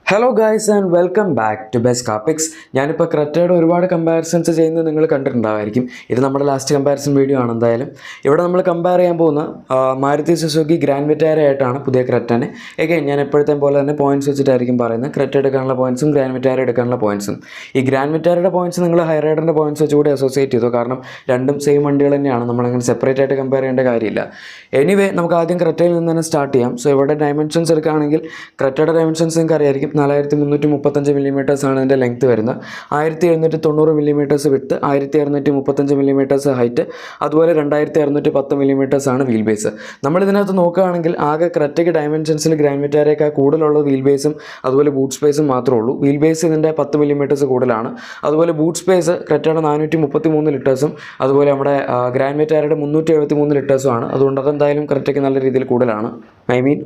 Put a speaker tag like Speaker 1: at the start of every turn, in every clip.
Speaker 1: Hello guys and welcome back to best topics. ഞാനിപ്പോൾ ക്രെറ്റയുടെ ഒരുപാട് കമ്പാരിസൺസ് ചെയ്യുന്നത് നിങ്ങൾ കണ്ടിട്ടുണ്ടാവായിരിക്കും. ഇത് നമ്മുടെ ലാസ്റ്റ് കമ്പാരിസൺ വീഡിയോ ആണ്. എന്തായാലും ഇവിടെ നമ്മൾ കമ്പയർ ചെയ്യാൻ പോകുന്ന മാരുതി സുസുക്കി ഗ്രാൻഡ് വിറ്റാര ആയിട്ടാണ് പുതിയ ക്രെറ്റനെ. എഗെയിൻ ഞാൻ എപ്പോഴത്തെയും പോലെ തന്നെ പോയിന്റ്സ് വെച്ചിട്ടായിരിക്കും പറയുന്നത്. ക്രെറ്റ എടുക്കാനുള്ള പോയിന്റ്സും ഗ്രാൻഡ് വിറ്റാര എടുക്കാനുള്ള പോയിന്റ്സും. ഈ ഗ്രാൻഡ് വിറ്റാരയുടെ പോയിന്റ്സ് നിങ്ങൾ ഹൈറൈഡറിൻ്റെ പോയിന്റ്സ് വെച്ചുകൂടി അസോസിയേറ്റ് ചെയ്തു. കാരണം രണ്ടും സെയിം വണ്ടികൾ തന്നെയാണ്, നമ്മളങ്ങനെ സെപ്പറേറ്റ് ആയിട്ട് കമ്പയർ ചെയ്യേണ്ട കാര്യമില്ല. എനിവേ നമുക്ക് ആദ്യം ക്രെറ്റയിൽ നിന്ന് തന്നെ സ്റ്റാർട്ട് ചെയ്യാം. സോ ഇവിടെ ഡയമെൻഷൻസ് എടുക്കുകയാണെങ്കിൽ ക്രെറ്റയുടെ ഡയമെൻഷൻസ് നിങ്ങൾക്ക് അറിയായിരിക്കും. 4335 മില്ലിമീറ്റേഴ്സാണ് ഇതിൻ്റെ ലെങ്ത്ത് വരുന്നത്. 1790 മില്ലിമീറ്റേഴ്സ് വിട്ട്, 1635 മില്ലിമീറ്റേഴ്സ് ഹൈറ്റ്, അതുപോലെ 2610 മില്ലിമീറ്റേഴ്സാണ് വീൽ ബേസ്. നമ്മളിതിനകത്ത് നോക്കുകയാണെങ്കിൽ ആകെ ക്രെറ്റയ്ക്ക് ഡയമെൻഷൻസിൽ ഗ്രാൻഡ് വിറ്റാരയേക്കാൾ കൂടുതലുള്ള വീൽ ബേസും അതുപോലെ ബൂട്ട് സ്പേസും മാത്രമേ ഉള്ളൂ. വീൽ ബേസ് ഇതിൻ്റെ 10 മില്ലിമീറ്റേഴ്സ് കൂടുതലാണ്. അതുപോലെ ബൂട്ട് സ്പേസ് ക്രെറ്റയുടെ 433 ലിറ്റേഴ്സും അതുപോലെ നമ്മുടെ ഗ്രാൻഡ് വിറ്റാരയുടെ 373 ലിറ്റേഴ്സുമാണ്. അതുകൊണ്ട് അതെന്തായാലും ക്രെറ്റയ്ക്ക് നല്ല രീതിയിൽ കൂടുതലാണ്.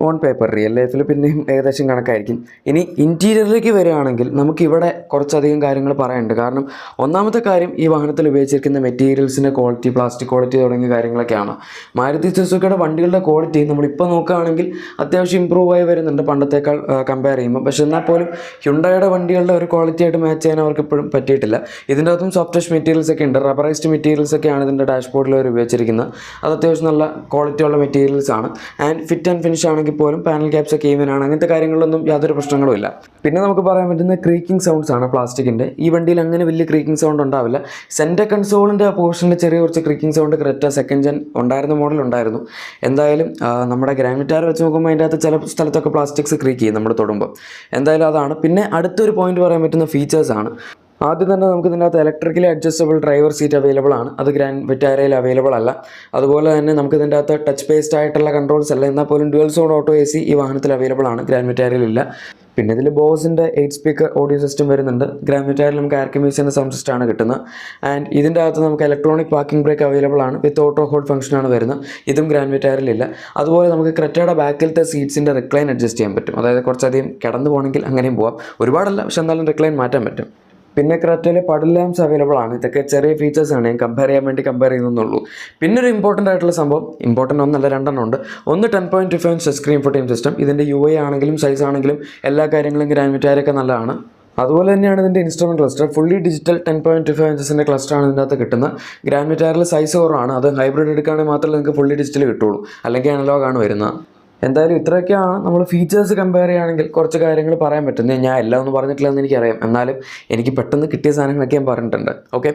Speaker 1: ഓൺ പേപ്പർ, റിയൽ ലൈഫിൽ പിന്നെയും ഏകദേശം കണക്കായിരിക്കും. ഇനി ഇൻറ്റീരിയറിലേക്ക് വരികയാണെങ്കിൽ നമുക്കിവിടെ കുറച്ചധികം കാര്യങ്ങൾ പറയാനുണ്ട്. കാരണം ഒന്നാമത്തെ കാര്യം, ഈ വാഹനത്തിൽ ഉപയോഗിച്ചിരിക്കുന്ന മെറ്റീരിയൽസിൻ്റെ ക്വാളിറ്റി, പ്ലാസ്റ്റിക് ക്വാളിറ്റി തുടങ്ങിയ കാര്യങ്ങളൊക്കെയാണ്. മാരുതി സുസുക്കിയുടെ വണ്ടികളുടെ ക്വാളിറ്റി നമ്മളിപ്പോൾ നോക്കുകയാണെങ്കിൽ അത്യാവശ്യം ഇമ്പ്രൂവ് ആയി വരുന്നുണ്ട് പണ്ടത്തേക്കാൾ കമ്പയർ ചെയ്യുമ്പോൾ. പക്ഷേ എന്നാൽ പോലും ഹ്യുണ്ടായുടെ വണ്ടികളുടെ ഒരു ക്വാളിറ്റി ആയിട്ട് മാച്ച് ചെയ്യാൻ അവർക്ക് ഇപ്പോഴും പറ്റിയിട്ടില്ല. ഇതിൻ്റെ അകത്തും സോഫ്റ്റ് ടച്ച് മെറ്റീരിയൽസ് ഒക്കെ ഉണ്ട്. റബ്ബറൈസ്ഡ് മെറ്റീരിയൽസ് ഒക്കെയാണ് ഇതിൻ്റെ ഡാഷ്ബോർഡിൽ അവർ ഉപയോഗിച്ചിരിക്കുന്നത്. അത് അത്യാവശ്യം നല്ല ക്വാളിറ്റി ഉള്ള മെറ്റീരിയൽസ് ആണ്. ആൻഡ് ഫിറ്റ് ആൻഡ് ഫിനിഷ് ആണെങ്കിൽ പോലും പാനൽ ക്യാപ്സ് ഒക്കെ ഈവൻ ആണ്. അങ്ങനത്തെ കാര്യങ്ങളിലൊന്നും യാതൊരു പ്രശ്നങ്ങളും ഇല്ല. പിന്നെ നമുക്ക് പറയാൻ പറ്റുന്ന ക്രീക്കിംഗ് സൗണ്ട്സ് ആണ് പ്ലാസ്റ്റിക്കിൻ്റെ. ഈ വണ്ടിയിൽ അങ്ങനെ വലിയ ക്രീക്കിംഗ് സൗണ്ട് ഉണ്ടാവില്ല. സെൻറ്റർ കൺസോളിൻ്റെ ആ പോർഷനിൽ ചെറിയ കുറച്ച് creaking sound Creta second gen ഉണ്ടായിരുന്ന മോഡൽ ഉണ്ടായിരുന്നു. എന്തായാലും നമ്മുടെ ഗ്രാൻഡ് വിറ്റാര വെച്ച് നോക്കുമ്പോൾ അതിൻ്റെ അകത്ത് ചില സ്ഥലത്തൊക്കെ പ്ലാസ്റ്റിക്സ് ക്രീക്ക് ചെയ്യും നമ്മൾ തൊടുമ്പോൾ. എന്തായാലും അതാണ്. പിന്നെ അടുത്തൊരു പോയിന്റ് പറയാൻ പറ്റുന്ന ഫീച്ചേഴ്സാണ്. ആദ്യം തന്നെ നമുക്ക് ഇതിനകത്ത് electrically adjustable driver seat available ആണ്. അത് ഗ്രാൻഡ് വിറ്റാരയിൽ അവൈലബിൾ അല്ല. അതുപോലെ തന്നെ നമുക്ക് ഇതിൻ്റെ അകത്ത് ടച്ച് ബേസ്ഡ് ആയിട്ടുള്ള കൺട്രോൾസ് അല്ല, എന്നാൽ പോലും ഡ്യുവൽ സോൺ ഓട്ടോ AC ഈ വാഹനത്തിൽ അവൈലബിൾ ആണ്, ഗ്രാൻഡ് വിറ്റാരയിലില്ല. പിന്നെ ഇതിൽ ബോസിൻ്റെ 8 സ്പീക്കർ ഓഡിയോ സിസ്റ്റം വരുന്നുണ്ട്. ഗ്രാൻഡ് വിറ്റാരയിൽ നമുക്ക് ആർക്കമീസിൻ്റെ സൗണ്ട് സിസ്റ്റമാണ് കിട്ടുന്നത്. ആൻഡ് ഇതിൻ്റെ അകത്ത് നമുക്ക് ഇലക്ട്രോണിക് പാർക്കിംഗ് ബ്രേക്ക് അവൈലബിൾ ആണ്, വിത്ത് ഓട്ടോ ഹോൾഡ് ഫംഗ്ഷനാണ് വരുന്നത്. ഇതും ഗ്രാൻഡ് വിറ്റാരയിലില്ല. അതുപോലെ നമുക്ക് ക്രെറ്റയുടെ ബാക്കിലത്തെ സീറ്റ്സിൻ്റെ റിക്ലൈൻ അഡ്ജസ്റ്റ് ചെയ്യാൻ പറ്റും. അതായത് കുറച്ചധികം കിടന്നു പോകണമെങ്കിൽ അങ്ങനെയും പോകാം. ഒരുപാടല്ല, പക്ഷെ എന്നാലും റിക്ലൈൻ മാറ്റാൻ പറ്റും. പിന്നെ ക്രെറ്റയിൽ പഡിൽ ലാംപ്സ് അവൈലബിൾ ആണ്. ഇതൊക്കെ ചെറിയ ഫീച്ചേഴ്സാണ്, ഞാൻ കമ്പയർ ചെയ്യാൻ വേണ്ടി കമ്പയർ ചെയ്യുന്നുള്ളൂ. പിന്നെ ഒരു ഇമ്പോർട്ടൻ്റ് ആയിട്ടുള്ള സംഭവം, ഇമ്പോർട്ടൻ്റ് ഒന്നല്ല രണ്ടെണ്ണം ഉണ്ട്. ഒന്ന് 10.25 ടച്ച് സ്ക്രീൻ ഇൻഫോർടൈൻമെന്റ് സിസ്റ്റം. ഇതിൻ്റെ UI ആണെങ്കിലും സൈസ് ആണെങ്കിലും എല്ലാ കാര്യങ്ങളും ഗ്രാൻഡ് വിറ്റാരയൊക്കെ നല്ലതാണ്. അതുപോലെ തന്നെയാണ് ഇതിൻ്റെ ഇൻസ്ട്രുമെൻറ്റ് ക്ലസ്റ്റർ. ഫുള്ളി ഡിജിറ്റൽ 10.25 ഇഞ്ചസിൻ്റെ ക്ലസ്റ്ററാണ് ഇതിൻ്റെ അകത്ത് കിട്ടുന്നത്. ഗ്രാൻഡ് വിറ്റാരയിൽ സൈസ് കുറവാണ്. അത് ഹൈബ്രിഡ് എടുക്കുകയാണെങ്കിൽ മാത്രമേ നിങ്ങൾക്ക് ഫുള്ളി ഡിജിറ്റൽ കിട്ടുള്ളൂ, അല്ലെങ്കിൽ അനലോഗാണ് വരുന്നത്. എന്തായാലും ഇത്രയൊക്കെയാണ് നമ്മൾ ഫീച്ചേഴ്സ് കമ്പയർ ചെയ്യുകയാണെങ്കിൽ കുറച്ച് കാര്യങ്ങൾ പറയാൻ പറ്റുന്നത്. ഞാൻ എല്ലാം ഒന്നും പറഞ്ഞിട്ടില്ലെന്ന് എനിക്കറിയാം, എന്നാലും എനിക്ക് പെട്ടെന്ന് കിട്ടിയ സാധനങ്ങളൊക്കെ ഞാൻ പറഞ്ഞിട്ടുണ്ട്. ഓക്കെ,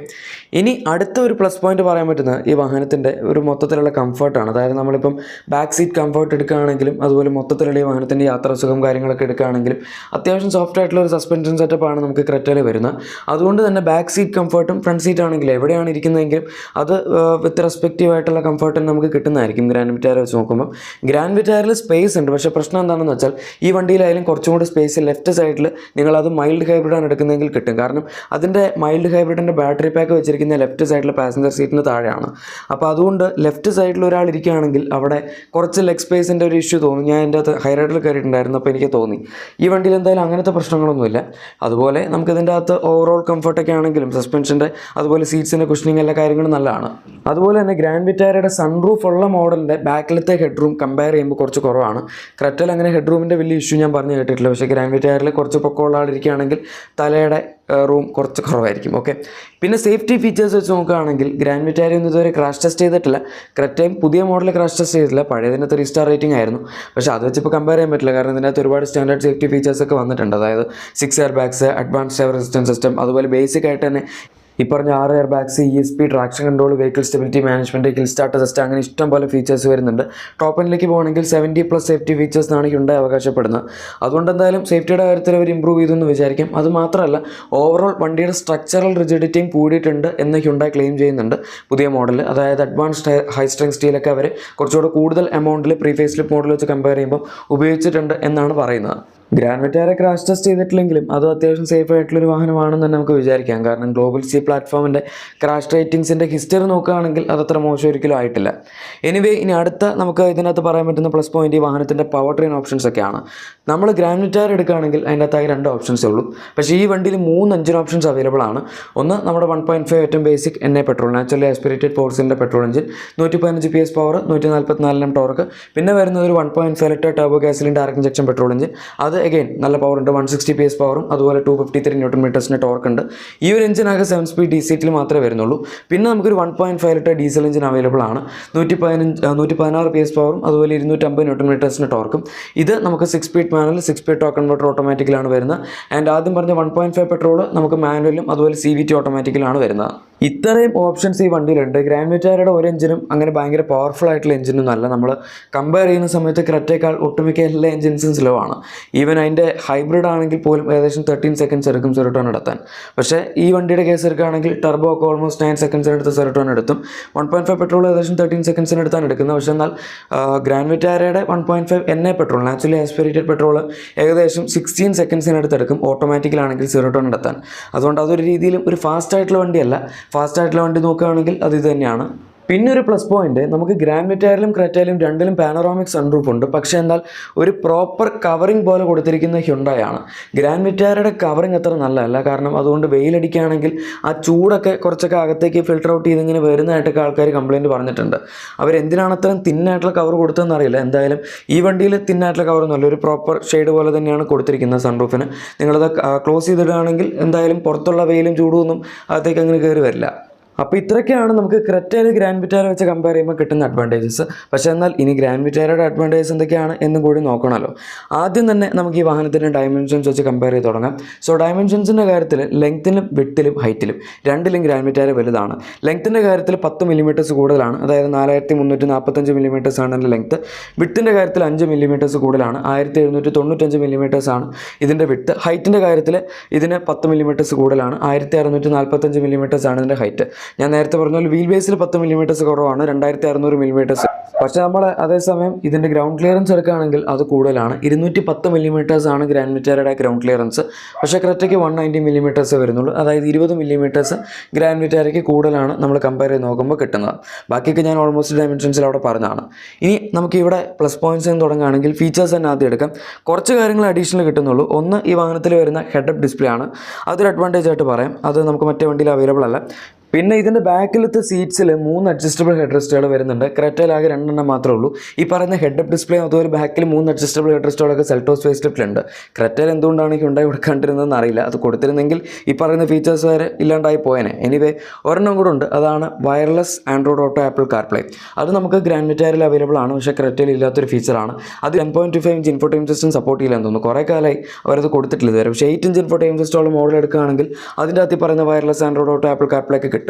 Speaker 1: ഇനി അടുത്ത ഒരു പ്ലസ് പോയിന്റ് പറയാൻ പറ്റുന്നത് ഈ വാഹനത്തിൻ്റെ ഒരു മൊത്തത്തിലുള്ള കംഫർട്ടാണ്. അതായത് നമ്മളിപ്പം ബാക്ക് സീറ്റ് കംഫർട്ട് എടുക്കുകയാണെങ്കിലും അതുപോലെ മൊത്തത്തിലുള്ള ഈ വാഹനത്തിൻ്റെ യാത്രാസുഖം കാര്യങ്ങളൊക്കെ എടുക്കുകയാണെങ്കിലും അത്യാവശ്യം സോഫ്റ്റ് ആയിട്ടുള്ള ഒരു സസ്പെൻഷൻ സെറ്റപ്പാണ് നമുക്ക് ക്രെറ്റയിൽ വരുന്നത്. അതുകൊണ്ട് തന്നെ ബാക്ക് സീറ്റ് കംഫർട്ടും ഫ്രണ്ട് സീറ്റ് ആണെങ്കിലും എവിടെയാണ് ഇരിക്കുന്നതെങ്കിലും അത് വിത്ത് റെസ്പെക്റ്റീവ് ആയിട്ടുള്ള കംഫർട്ടും നമുക്ക് കിട്ടുന്നതായിരിക്കും ഗ്രാൻഡ് വിറ്റാര വെച്ച് നോക്കുമ്പോൾ. ഗ്രാൻഡ് വിറ്റാരയിൽ സ്പേസ് ഉണ്ട്, പക്ഷേ പ്രശ്നം എന്താണെന്ന് വെച്ചാൽ ഈ വണ്ടിയിലായാലും കുറച്ചും കൂടി സ്പേസ് ലെഫ്റ്റ് സൈഡിൽ നിങ്ങളത് മൈൽഡ് ഹൈബ്രിഡാണ് എടുക്കുന്നതെങ്കിൽ കിട്ടും. കാരണം അതിൻ്റെ മൈൽഡ് ഹൈബ്രിഡിൻ്റെ ബാറ്ററി പാക്ക് വെച്ചിരിക്കുന്ന ലെഫ്റ്റ് സൈഡിൽ പാസഞ്ചർ സീറ്റിന് താഴെയാണ്. അപ്പോൾ അതുകൊണ്ട് ലെഫ്റ്റ് സൈഡിൽ ഒരാൾ ഇരിക്കുകയാണെങ്കിൽ അവിടെ കുറച്ച് ലെഗ് സ്പേസിൻ്റെ ഒരു ഇഷ്യൂ തോന്നും. ഞാൻ എൻ്റെ അകത്ത് ഹൈറൈഡിൽ കയറിയിട്ടുണ്ടായിരുന്നു, അപ്പോൾ എനിക്ക് തോന്നി. ഈ വണ്ടിയിൽ എന്തായാലും അങ്ങനത്തെ പ്രശ്നങ്ങളൊന്നുമില്ല. അതുപോലെ നമുക്കിതിൻ്റെ അകത്ത് ഓവറോൾ കംഫർട്ടൊക്കെ ആണെങ്കിലും സസ്പെൻഷൻ്റെ അതുപോലെ സീറ്റ്സിൻ്റെ കുഷനിങ് എല്ലാ കാര്യങ്ങളും നല്ലതാണ്. അതുപോലെ തന്നെ ഗ്രാൻഡ് വിറ്റാരയുടെ സൺറൂഫ് ഉള്ള മോഡലിൻ്റെ ബാക്കിലത്തെ ഹെഡ് റൂം കമ്പയർ ചെയ്യുമ്പോൾ കുറച്ച് കുറവാണ്. ക്രെറ്റയിൽ അങ്ങനെ ഹെഡ് റൂമിൻ്റെ വലിയ ഇഷ്യൂ ഞാൻ പറഞ്ഞു കേട്ടിട്ടില്ല. പക്ഷേ ഗ്രാൻഡ് വിറ്റാരയിൽ കുറച്ച് പൊക്കമുള്ള ആളിരിക്കുകയാണെങ്കിൽ തലയുടെ റൂം കുറച്ച് കുറവായിരിക്കും. ഓക്കെ, പിന്നെ സേഫ്റ്റി ഫീച്ചേഴ്സ് വെച്ച് നോക്കുകയാണെങ്കിൽ ഗ്രാൻഡ് വിറ്റാരയൊന്നും ഇതുവരെ ക്രാഷ് ടെസ്റ്റ് ചെയ്തിട്ടില്ല. ക്രെറ്റയും പുതിയ മോഡൽ ക്രാഷ് ടെസ്റ്റ് ചെയ്തിട്ടില്ല. പഴയതിന് 3 സ്റ്റാർ റേറ്റിംഗ് ആയിരുന്നു. പക്ഷേ അത് വെച്ചിപ്പോൾ കമ്പയർ ചെയ്യാൻ പറ്റില്ല. കാരണം ഇതിനകത്ത് ഒരുപാട് സ്റ്റാൻഡേർഡ് സേഫ്റ്റി ഫീച്ചേഴ്സൊക്കെ വന്നിട്ടുണ്ട്. അതായത് 6 air bags, advance driver assistance system, അതുപോലെ ബേസിക് ആയിട്ട് തന്നെ ഈ പറഞ്ഞ 6 air bags, ESP, traction control, vehicle stability management, hill start assist, അങ്ങനെ ഇഷ്ടം പോലെ ഫീച്ചേഴ്സ് വരുന്നുണ്ട്. ടോപ്പ് എൻഡിലേക്ക് പോകണമെങ്കിൽ 70+ സേഫ്റ്റി ഫീച്ചേഴ്സ് ആണ് ഹ്യുണ്ടായി അവകാശപ്പെടുന്നത്. അതുകൊണ്ട് എന്തായാലും സേഫ്റ്റിയുടെ കാര്യത്തിൽ അവർ ഇമ്പ്രൂവ് ചെയ്തെന്ന് വിചാരിക്കും. അതുമാത്രമല്ല, ഓവറോൾ വണ്ടിയുടെ സ്ട്രക്ചറൽ റിജിഡിറ്റിയും കൂടിയിട്ടുണ്ട് എന്ന് ഹ്യുണ്ടായി ക്ലെയിം ചെയ്യുന്നുണ്ട് പുതിയ മോഡൽ. അതായത് അഡ്വാൻസ്ഡ് ഹൈ സ്ട്രെങ്ത് സ്റ്റീലൊക്കെ അവർ കുറച്ചുകൂടെ കൂടുതൽ എമൗണ്ടിൽ പ്രീ ഫേസ് ലിഫ്റ്റ് മോഡൽ വെച്ച് കമ്പയർ ചെയ്യുമ്പോൾ ഉപയോഗിച്ചിട്ടുണ്ട് എന്നാണ് പറയുന്നത്. ഗ്രാൻഡ് വിറ്റാര ക്രാഷ് ടെസ്റ്റ് ചെയ്തിട്ടില്ലെങ്കിലും അത് അത്യാവശ്യം സേഫ് ആയിട്ടുള്ളൊരു വാഹനമാണെന്ന് തന്നെ നമുക്ക് വിചാരിക്കാം. കാരണം ഗ്ലോബൽ C പ്ലാറ്റ്ഫോമിൻ്റെ ക്രാഷ് റേറ്റിംഗ്സിൻ്റെ ഹിസ്റ്ററി നോക്കുകയാണെങ്കിൽ അതത്ര മോശം ഒരിക്കലും ആയിട്ടില്ല. എനിവേ, ഇനി അടുത്ത നമുക്ക് ഇതിനകത്ത് പറയാൻ പറ്റുന്ന പ്ലസ് പോയിന്റ് ഈ വാഹനത്തിൻ്റെ പവർ ട്രെയിൻ ഓപ്ഷൻസ് ഒക്കെയാണ്. നമ്മൾ ഗ്രാൻഡ് വിറ്റാര എടുക്കുകയാണെങ്കിൽ അതിൻ്റെ അകത്തായി 2 ഓപ്ഷൻസേ ഉള്ളൂ. പക്ഷേ ഈ വണ്ടിയിൽ 3 എഞ്ചിൻ ഓപ്ഷൻസ് അവൈലബിൾ ആണ്. ഒന്ന് നമ്മുടെ 1.5 ഏറ്റവും basic NA petrol, naturally aspirated 4 petrol engine, 115 PS power, 144 Nm torque. പിന്നെ വരുന്നത് ഒരു 1.5 litre turbo gasoline direct injection petrol engine. അത് അത് അഗൈൻ നല്ല പവർ ഉണ്ട്, 160 PS പവറും അതുപോലെ 253 Nm ടോർക്ക് ഉണ്ട്. ഈ ഒരു എഞ്ചിനാകെ 7 സ്പീഡ് DC മാത്രമേ വരുന്നുള്ളൂ. പിന്നെ നമുക്കൊരു 1.5 ലിറ്റർ ഡീസൽ എഞ്ചിൻ അവൈലബിൾ ആണ്. 116 PS പവറും അതുപോലെ 250 Nm ടോർക്കും. ഇത് നമുക്ക് 6 speed manual 6 speed torque converter ഓട്ടോമാറ്റിക്കലാണ് വരുന്നത്. ആൻഡ് ആദ്യം പറഞ്ഞ 1.5 പെട്രോൾ നമുക്ക് മാനുവലും അതുപോലെ CVT ഓട്ടോമാറ്റിക്കലാണ് വരുന്നത്. ഇത്രയും ഓപ്ഷൻസ് ഈ വണ്ടിയിലുണ്ട്. ഗ്രാൻഡ് വിറ്റാരയുടെ ഒരു എഞ്ചിനും അങ്ങനെ ഭയങ്കര പവർഫുൾ ആയിട്ടുള്ള എഞ്ചിനൊന്നും അല്ല. നമ്മൾ കമ്പയർ ചെയ്യുന്ന സമയത്ത് ക്രെറ്റയേക്കാൾ ഒട്ടുമിക്ക എല്ലാ എഞ്ചിൻസും സ്ലോ ആണ്. ഈവൻ അതിൻ്റെ ഹൈബ്രിഡ് ആണെങ്കിൽ പോലും ഏകദേശം 13 സെക്കൻഡ്സ് എടുക്കും സീറോ ടേൺ എടുത്താൻ. പക്ഷേ ഈ വണ്ടിയുടെ കേസ് എടുക്കുകയാണെങ്കിൽ ടർബോ ഒക്കെ ഓൾമോസ്റ്റ് 9 സെക്കൻഡ്സിനടുത്ത് സീറോ ടേൺ എടുത്തും. 1.5 പെട്രോൾ ഏകദേശം 13 സെക്കൻഡ്സിന് എടുത്താണ് എടുക്കുന്നത്. പക്ഷേ എന്നാൽ ഗ്രാൻഡ് വിറ്റാരയുടെ 1.5 NA petrol, naturally aspirated petrol ഏകദേശം 16 സെക്കൻഡ്സിനടുത്ത് എടുക്കും ഓട്ടോമാറ്റിക്കലാണെങ്കിൽ സീറോ ടേൺ എടുത്താൻ. അതുകൊണ്ട് അതൊരു രീതിയിലും ഒരു ഫാസ്റ്റ് ആയിട്ടുള്ള വണ്ടിയല്ല. ഫാസ്റ്റ് ആയിട്ടുള്ള വണ്ടി നോക്കുകയാണെങ്കിൽ അത് ഇത് തന്നെയാണ്. പിന്നെ ഒരു പ്ലസ് പോയിന്റ്, നമുക്ക് ഗ്രാൻഡ് വിറ്റാരയിലും ക്രെറ്റയിലും രണ്ടിലും പാനോറാമിക് സൺറൂഫ് ഉണ്ട്. പക്ഷേ എന്നാൽ ഒരു പ്രോപ്പർ കവറിംഗ് പോലെ കൊടുത്തിരിക്കുന്ന ഹ്യുണ്ടായി ആണ്. ഗ്രാൻഡ് വിറ്റാരയുടെ കവറിംഗ് അത്ര നല്ലതല്ല. കാരണം അതുകൊണ്ട് വെയിലടിക്കുകയാണെങ്കിൽ ആ ചൂടൊക്കെ കുറച്ചൊക്കെ അകത്തേക്ക് ഫിൽട്ടർ ഔട്ട് ചെയ്തിങ്ങനെ വരുന്നതായിട്ടൊക്കെ ആൾക്കാർ കംപ്ലയിൻറ്റ് പറഞ്ഞിട്ടുണ്ട്. അവരെന്തിനാണ് അത്രയും തിന്നായിട്ടുള്ള കവർ കൊടുത്തതെന്ന് അറിയില്ല. എന്തായാലും ഈ വണ്ടിയിൽ തിന്നായിട്ടുള്ള കവറൊന്നുമല്ല, ഒരു പ്രോപ്പർ ഷെയ്ഡ് പോലെ തന്നെയാണ് കൊടുത്തിരിക്കുന്നത് സൺറൂഫിന്. നിങ്ങളത് ക്ലോസ് ചെയ്തിടുകയാണെങ്കിൽ എന്തായാലും പുറത്തുള്ള വെയിലും ചൂടും ഒന്നും അകത്തേക്ക് അങ്ങനെ കയറി വരില്ല. അപ്പോൾ ഇത്രയൊക്കെയാണ് നമുക്ക് ക്രെറ്റയിൽ ഗ്രാൻഡ് വിറ്റാര വെച്ച് കമ്പയർ ചെയ്യുമ്പോൾ കിട്ടുന്ന അഡ്വാൻറ്റേജസ്. പക്ഷേ എന്നാൽ ഇനി ഗ്രാൻഡ് വിറ്റാരയുടെ അഡ്വാൻറ്റേജസ് എന്തൊക്കെയാണ് എന്നും കൂടി നോക്കണമല്ലോ. ആദ്യം തന്നെ നമുക്ക് ഈ വാഹനത്തിൻ്റെ ഡയമെൻഷൻസ് വെച്ച് കമ്പയർ ചെയ്ത് തുടങ്ങാം. സോ ഡയമെൻഷൻസിൻ്റെ കാര്യത്തിൽ ലെങ്ത്തിലും വിഡ്ത്തിലും ഹൈറ്റിലും രണ്ടിലും ഗ്രാൻഡ് വിറ്റാര വലുതാണ്. ലെങ്ത്തിൻ്റെ കാര്യത്തിൽ 10 mm കൂടുതലാണ്, അതായത് 4345 mm ആണ് ഇതിൻ്റെ ലെങ്ത്ത്. വിഡ്ത്തിൻ്റെ കാര്യത്തിൽ 5 mm കൂടുതലാണ്, 1795 mm ആണ് ഇതിൻ്റെ വിഡ്ത്ത്. ഹൈറ്റിൻ്റെ കാര്യത്തിൽ ഇതിന് 10 mm കൂടുതലാണ്, 1645 mm ആണ് ഇതിൻ്റെ ഹൈറ്റ്. ഞാൻ നേരത്തെ പറഞ്ഞ പോലെ വീൽ ബേസിൽ 10 mm കുറവാണ്, 2600 mm. പക്ഷേ നമ്മൾ അതേസമയം ഇതിൻ്റെ ഗ്രൗണ്ട് ക്ലിയറൻസ് എടുക്കുകയാണെങ്കിൽ അത് കൂടുതലാണ്, 210 mm ആണ് ഗ്രാൻഡ് വിറ്റാരയുടെ ഗ്രൗണ്ട് ക്ലിയറൻസ്. പക്ഷേ ക്രെറ്റയ്ക്ക് 190 mm വരുന്നുള്ളൂ, അതായത് 20 mm ഗ്രാൻഡ് വിറ്റാരയ്ക്ക് കൂടുതലാണ് നമ്മൾ കമ്പയർ ചെയ്ത് നോക്കുമ്പോൾ കിട്ടുന്നത്. ബാക്കിയൊക്കെ ഞാൻ ഓൾമോസ്റ്റ് ഡയമെൻഷൻസിൽ അവിടെ പറഞ്ഞതാണ്. ഇനി നമുക്ക് ഇവിടെ പ്ലസ് പോയിന്റ്സ് എന്ന് തുടങ്ങുകയാണെങ്കിൽ ഫീച്ചേഴ്സ് തന്നെ ആദ്യം എടുക്കാം. കുറച്ച് കാര്യങ്ങൾ അഡീഷണൽ കിട്ടുന്നുള്ളൂ. ഒന്ന്, ഈ വാഹനത്തിൽ വരുന്ന ഹെഡ് അപ്പ് ഡിസ്പ്ലേ ആണ്. അതൊരു അഡ്വാൻറ്റേജ് ആയിട്ട് പറയാം. അത് നമുക്ക് മറ്റേ വണ്ടിയിൽ അവൈലബിൾ അല്ല. പിന്നെ ഇതിൻ്റെ ബാക്കിലത്തെ സീറ്റ്സിൽ 3 അഡ്ജസ്റ്റബിൾ ഹെഡ് റെസ്റ്റുകൾ വരുന്നുണ്ട്. ക്രെറ്റയിൽ ആകെ 2 എണ്ണം മാത്രമേ ഉള്ളൂ. ഈ പറയുന്ന ഹെഡ് അപ്പ് ഡിസ്പ്ലേ അതുപോലെ ബാക്കിൽ 3 അഡ്ജസ്റ്റബിൾ ഹെഡ് റെസ്റ്റുകളൊക്കെ സെൽറ്റോസ് ഫേസ് ലിഫ്റ്റിലുണ്ട്. ക്രെറ്റയിൽ എന്തുകൊണ്ടാണ് ഹ്യുണ്ടായി കൊടുക്കാണ്ടിരുന്നതെന്ന് അറിയില്ല. അത് കൊടുത്തിരുന്നെങ്കിൽ ഈ പറയുന്ന ഫീച്ചേഴ്സ് വരെ ഇല്ലാണ്ടായി പോയേനെ. എനിവേ ഒരെണ്ണം കൂടെ ഉണ്ട്, അതാണ് wireless Android auto apple CarPlay. അത് നമുക്ക് ഗ്രാൻഡ് വിറ്റാരയിൽ അവൈലബിൾ ആണ്, പക്ഷേ ക്രെറ്റയിൽ ഇല്ലാത്തൊരു ഫീച്ചറാണ്. അത് 10.25 ഇഞ്ച് ഇൻഫോടൈൻമെന്റ് സിസ്റ്റം സപ്പോർട്ട് ചെയ്യില്ലെന്ന് തോന്നുന്നു. കുറേ കാലമായി അവരത് കൊടുത്തിട്ടില്ല ഇതുവരെ. പക്ഷേ 8 ഇഞ്ച് ഇൻഫോടൈൻമെന്റ് സിസ്റ്റമുള്ള മോഡൽ എടുക്കുകയാണെങ്കിൽ അതിൻ്റെ അകത്ത് പറയുന്ന wireless Android auto apple CarPlay ഒക്കെ കിട്ടും.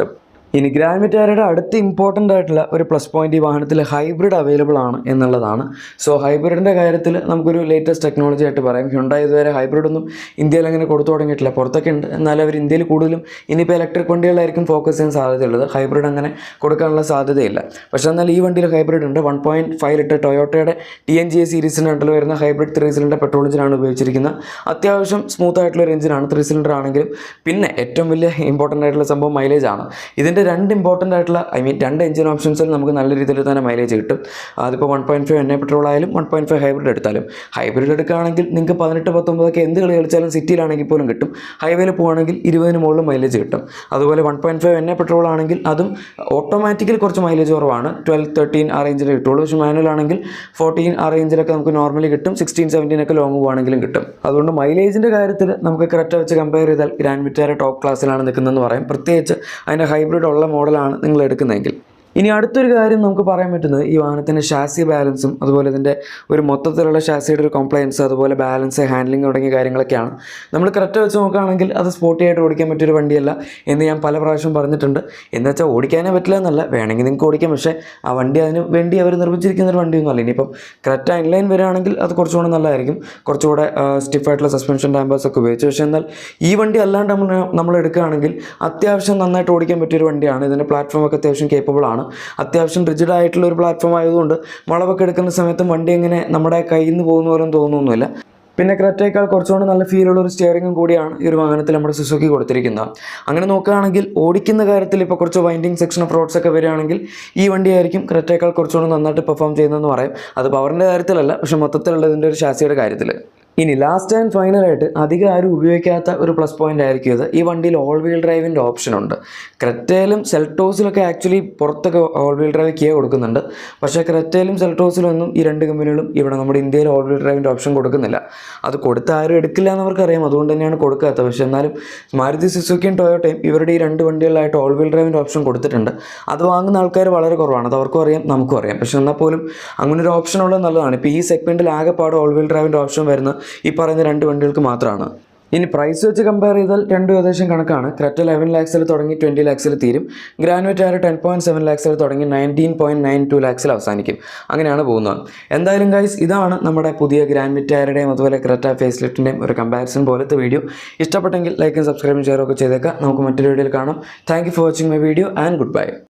Speaker 1: ഇനി ഗ്രാൻഡ് വിറ്റാരയുടെ അടുത്ത ഇമ്പോർട്ടൻ്റ് ആയിട്ടുള്ള ഒരു പ്ലസ് പോയിന്റ് ഈ വാഹനത്തിൽ ഹൈബ്രിഡ് അവൈലബിൾ ആണ് എന്നുള്ളതാണ്. സോ ഹൈബ്രിഡിൻ്റെ കാര്യത്തിൽ നമുക്കൊരു ലേറ്റസ്റ്റ് ടെക്നോളജി ആയിട്ട് പറയാം. ഹ്യുണ്ടായി ഇതുവരെ ഹൈബ്രിഡ് ഒന്നും ഇന്ത്യയിൽ അങ്ങനെ കൊടുത്തു തുടങ്ങിയിട്ടില്ല. പുറത്തൊക്കെ ഉണ്ട്, എന്നാലും അവർ ഇന്ത്യയിൽ കൂടുതലും ഇനിയിപ്പോൾ ഇലക്ട്രിക് വണ്ടികളിലായിരിക്കും ഫോക്കസ് ചെയ്യാൻ സാധ്യതയുള്ളത്. ഹൈബ്രിഡ് അങ്ങനെ കൊടുക്കാനുള്ള സാധ്യതയില്ല. പക്ഷേ എന്നാൽ ഈ വണ്ടിയിൽ ഹൈബ്രിഡ് ഉണ്ട്. 1.5 ലിറ്റർ ടൊയോട്ടയുടെ TNGA സീരീസിൻ്റെ അണ്ടറിൽ വരുന്ന ഹൈബ്രിഡ് 3 സിലിണ്ടർ പെട്രോൾ എഞ്ചിനാണ് ഉപയോഗിച്ചിരിക്കുന്നത്. അത്യാവശ്യം സ്മൂത്ത് ആയിട്ടുള്ള ഒരു എഞ്ചിനാണ്, 3 സിലിണ്ടർ ആണെങ്കിലും. പിന്നെ ഏറ്റവും വലിയ ഇമ്പോർട്ടൻ്റ് ആയിട്ടുള്ള സംഭവം മൈലേജ് ആണ്. ഇതിൻ്റെ 2 ഇമ്പോർട്ടൻ്റ് ആയിട്ടുള്ള 2 എഞ്ചിൻ ഓപ്ഷൻസിൽ നമുക്ക് നല്ല രീതിയിൽ തന്നെ മൈലേജ് കിട്ടും. അതിപ്പോൾ 1.5 NA പെട്രോൾ ആയാലും 1.5 ഹൈബ്രിഡ് എടുത്താലും. ഹൈബ്രിഡ് എടുക്കുകയാണെങ്കിൽ നിങ്ങൾക്ക് 18-19 എന്ത് കളി കളിച്ചാലും സിറ്റിയിലാണെങ്കിൽ പോലും കിട്ടും. ഹൈവേയിൽ പോകുകയാണെങ്കിൽ 20 മുകളിൽ മൈലേജ് കിട്ടും. അതുപോലെ 1.5 NA പെട്രോൾ ആണെങ്കിൽ അതും ഓട്ടോമാറ്റിക്കൽ കുറച്ച് മൈലേജ് കുറവാണ്, 12-13 ആ റേഞ്ചിൽ കിട്ടുള്ളൂ. പക്ഷേ മാനുവൽ ആണെങ്കിൽ 14 ആ റേഞ്ചിലൊക്കെ നമുക്ക് നോർമലി കിട്ടും, 16-17 ഒക്കെ ലോങ് പോകുകയാണെങ്കിലും കിട്ടും. അതുകൊണ്ട് മൈലേജിൻ്റെ കാര്യത്തിൽ നമുക്ക് ക്രെറ്റ വെച്ച് കമ്പയർ ചെയ്താൽ ഗ്രാൻഡ് വിറ്റാര ടോപ്പ് ക്ലാസ്സിലാണ് നിൽക്കുന്നതെന്ന് പറയും. പ്രത്യേകിച്ച് അതിൻ്റെ ഹൈബ്രിഡ് ഉള്ള മോഡലാണ് നിങ്ങൾ എടുക്കുന്നതെങ്കിൽ. ഇനി അടുത്തൊരു കാര്യം നമുക്ക് പറയാൻ പറ്റുന്നത് ഈ വാഹനത്തിൻ്റെ ഷാസി ബാലൻസും അതുപോലെ ഇതിൻ്റെ ഒരു മൊത്തത്തിലുള്ള ഷാസിയുടെ ഒരു കംപ്ലയൻസ്, അതുപോലെ ബാലൻസ്, ഹാൻഡ്ലിംഗ് തുടങ്ങിയ കാര്യങ്ങളൊക്കെയാണ്. നമ്മൾ ക്രെറ്റ വെച്ച് നോക്കുകയാണെങ്കിൽ അത് സ്പോർട്ടി ആയിട്ട് ഓടിക്കാൻ പറ്റിയൊരു വണ്ടിയല്ല എന്ന് ഞാൻ പല പ്രാവശ്യം പറഞ്ഞിട്ടുണ്ട്. എന്ന് വെച്ചാൽ ഓടിക്കാനേ പറ്റില്ല എന്നല്ല, വേണമെങ്കിൽ നിങ്ങൾക്ക് ഓടിക്കാം. പക്ഷേ ആ വണ്ടി അതിന് വേണ്ടി അവർ നിർമ്മിച്ചിരിക്കുന്ന ഒരു വണ്ടിയൊന്നും അല്ല. ഇനിയിപ്പം ക്രെറ്റ ഇൻലൈൻ വരികയാണെങ്കിൽ അത് കുറച്ചുകൂടെ നല്ലതായിരിക്കും, കുറച്ചുകൂടെ സ്റ്റിഫായിട്ടുള്ള സസ്പെൻഷൻ ഡാമ്പേഴ്സ് ഒക്കെ ഉപയോഗിച്ച്. പക്ഷേ എന്നാൽ ഈ വണ്ടി അല്ലാണ്ട് നമ്മൾ എടുക്കുകയാണെങ്കിൽ അത്യാവശ്യം നന്നായിട്ട് ഓടിക്കാൻ പറ്റിയൊരു വണ്ടിയാണ്. ഇതിൻ്റെ പ്ലാറ്റ്ഫോം ഒക്കെ അത്യാവശ്യം കേപ്പബിൾ ആണ്. അത്യാവശ്യം റിജിഡ് ആയിട്ടുള്ള ഒരു പ്ലാറ്റ്ഫോം ആയതുകൊണ്ട് വളവൊക്കെ എടുക്കുന്ന സമയത്തും വണ്ടി എങ്ങനെ നമ്മുടെ കയ്യിൽ നിന്ന് പോകുന്ന പോലും തോന്നുന്നില്ല. പിന്നെ ക്രെറ്റയേക്കാൾ കുറച്ചുകൂടി നല്ല ഫീലുള്ള ഒരു സ്റ്റിയറിംഗും കൂടിയാണ് ഈ ഒരു വാഹനത്തിൽ നമ്മുടെ സുസുക്കി കൊടുത്തിരിക്കുന്നത്. അങ്ങനെ നോക്കുകയാണെങ്കിൽ ഓടിക്കുന്ന കാര്യത്തിൽ ഇപ്പോൾ കുറച്ച് വൈൻഡിങ് സെക്ഷൻ ഓഫ് റോഡ്സ് ഒക്കെ വരികയാണെങ്കിൽ ഈ വണ്ടിയായിരിക്കും ക്രെറ്റയേക്കാൾ കുറച്ചുകൂടി നന്നായിട്ട് പെർഫോം ചെയ്യുന്നതെന്ന് പറയും. അത് പവറിൻ്റെ കാര്യത്തിലല്ല, പക്ഷേ മൊത്തത്തിലുള്ളതിൻ്റെ ഒരു ഷാസിയുടെ കാര്യത്തിൽ. ഇനി ലാസ്റ്റ് ആൻഡ് ഫൈനലായിട്ട് അധികം ആരും ഉപയോഗിക്കാത്ത ഒരു പ്ലസ് പോയിന്റ് ആയിരിക്കും ഇത്. ഈ വണ്ടിയിൽ ഓൾ വീൽ ഡ്രൈവിൻ്റെ ഓപ്ഷൻ ഉണ്ട്. ക്രെറ്റയിലും സെൽട്ടോസിലൊക്കെ ആക്ച്വലി പുറത്തൊക്കെ ഓൾ വീൽ ഡ്രൈവ് കിയ കൊടുക്കുന്നുണ്ട്. പക്ഷേ ക്രെറ്റയിലും സെൽട്ടോസിലൊന്നും ഈ രണ്ട് കമ്പനികളും ഇവിടെ നമ്മുടെ ഇന്ത്യയിൽ ഓൾ വീൽ ഡ്രൈവിൻ്റെ ഓപ്ഷൻ കൊടുക്കുന്നില്ല. അത് കൊടുത്ത് ആരും എടുക്കില്ല എന്നവർക്കറിയാം, അതുകൊണ്ട് തന്നെയാണ് കൊടുക്കാത്തത്. പക്ഷേ എന്നാലും മാരുതി സുസുക്കിയും ടൊയോട്ടയും ഇവരുടെ ഈ രണ്ട് വണ്ടികളിലായിട്ട് ഓൾ വീൽ ഡ്രൈവിൻ്റെ ഓപ്ഷൻ കൊടുത്തിട്ടുണ്ട്. അത് വാങ്ങുന്ന ആൾക്കാർ വളരെ കുറവാണ്, അത് അവർക്കും അറിയാം, നമുക്കും അറിയാം. പക്ഷേ എന്നാൽ പോലും അങ്ങനെ ഒരു ഓപ്ഷൻ ഉള്ളത് നല്ലതാണ്. ഇപ്പോൾ ഈ സെഗ്മെൻറ്റിൽ ആകെപ്പാട് ഓൾ വീൽ ഡ്രൈവിൻ്റെ ഓപ്ഷൻ വരുന്നത് ഈ പറയുന്ന രണ്ട് വണ്ടികൾക്ക് മാത്രമാണ്. ഇനി പ്രൈസ് വെച്ച് കമ്പയർ ചെയ്താൽ രണ്ടും ഏകദേശം കണക്കാണ്. ക്രെറ്റ 11 lakhsൽ തുടങ്ങി 20 lakhsൽ തീരും. ഗ്രാൻഡ് വിറ്റാര 10.7 lakhsൽ തുടങ്ങി 19.92 lakhsൽ അവസാനിക്കും. അങ്ങനെയാണ് പോകുന്നത്. എന്തായാലും ഗൈസ്, ഇതാണ് നമ്മുടെ പുതിയ ഗ്രാൻഡ് വിറ്റാരയുടെയും അതുപോലെ ക്രെറ്റ ഫേസ് ലിഫ്റ്റിൻ്റെയും ഒരു കമ്പാരിസൺ പോലത്തെ വീഡിയോ. ഇഷ്ടപ്പെട്ടെങ്കിൽ ലൈക്കും സബ്സ്ക്രൈബും ഷെയറും ഒക്കെ ചെയ്തേക്കാം. നമുക്ക് മറ്റൊരു വീഡിയോയിൽ കാണാം. Thank you for watching my video and good bye.